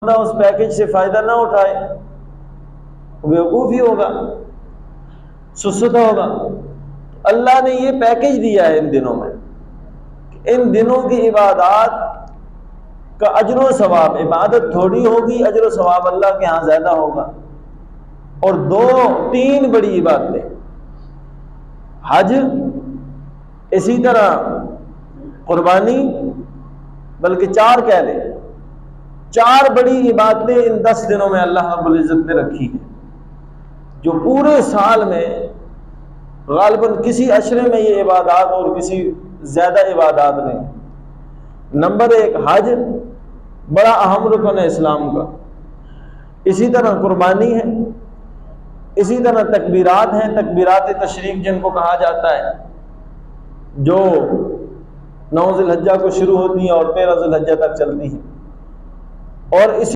اس package سے فائدہ نہ اٹھائے بیوقوف ہی ہوگا، سستا ہوگا۔ اللہ نے یہ پیکج دیا ہے ان دنوں میں، ان دنوں کی عبادات کا اجر و ثواب، عبادت تھوڑی ہوگی، اجر و ثواب اللہ کے ہاں زیادہ ہوگا۔ اور تین بڑی عبادتیں، حج، اسی طرح قربانی، بلکہ 4 کہہ لیں، 4 بڑی عبادتیں ان 10 دنوں میں اللہ رب العزت نے رکھی ہیں، جو پورے سال میں غالباً کسی عشرے میں یہ عبادات اور کسی زیادہ عبادات نہیں۔ نمبر 1 حج، بڑا اہم رکن ہے اسلام کا، اسی طرح قربانی ہے، اسی طرح تکبیرات ہیں، تکبیرات تشریق جن کو کہا جاتا ہے، جو 9 ذی الحجہ کو شروع ہوتی ہیں اور 13 ذی الحجہ تک چلتی ہیں، اور اسی